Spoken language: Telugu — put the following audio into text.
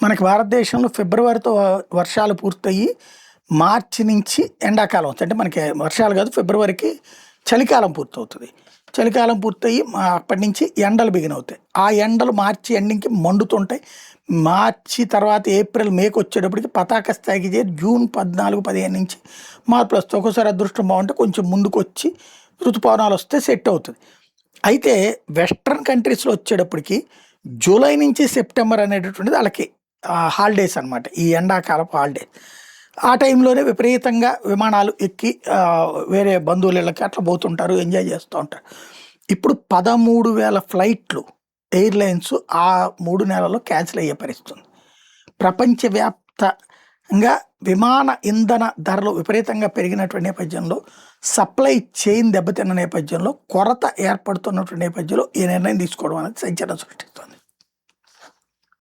మనకి భారతదేశంలో ఫిబ్రవరితో వర్షాలు పూర్తయ్యి మార్చి నుంచి ఎండాకాలం వస్తుంది. అంటే మనకి వర్షాలు కాదు, ఫిబ్రవరికి చలికాలం పూర్తవుతుంది. చలికాలం పూర్తయ్యి అప్పటి నుంచి ఎండలు బిగిన్ అవుతాయి. ఆ ఎండలు మార్చి ఎండింగ్కి మండుతుంటాయి. మార్చి తర్వాత ఏప్రిల్ మేకి వచ్చేటప్పటికి పతాక స్థాయికి చేరి జూన్ 14, 15 నుంచి మార్పులు వస్తాయి. ఒక్కోసారి అదృష్టం బాగుంటే కొంచెం ముందుకు వచ్చి ఋతుపవనాలు వస్తే సెట్ అవుతుంది. అయితే వెస్ట్రన్ కంట్రీస్లో వచ్చేటప్పటికి జూలై నుంచి సెప్టెంబర్ అనేటటువంటిది వాళ్ళకి హాలిడేస్ అనమాట. ఈ ఎండాకాలపు హాలిడేస్. ఆ టైంలోనే విపరీతంగా విమానాలు ఎక్కి వేరే బంధువుల ఇళ్ళకి అట్లా పోతుంటారు, ఎంజాయ్ చేస్తూ ఉంటారు. ఇప్పుడు 13,000 ఫ్లైట్లు ఎయిర్లైన్స్ ఆ 3 నెలల్లో క్యాన్సిల్ అయ్యే పరిస్థితి ఉంది. ప్రపంచవ్యాప్తంగా విమాన ఇంధన ధరలు విపరీతంగా పెరిగినటువంటి నేపథ్యంలో, సప్లై చైన్ దెబ్బతిన్న నేపథ్యంలో, కొరత ఏర్పడుతున్నటువంటి నేపథ్యంలో ఈ నిర్ణయం తీసుకోవడం అనేది సంచలనం సృష్టిస్తుంది.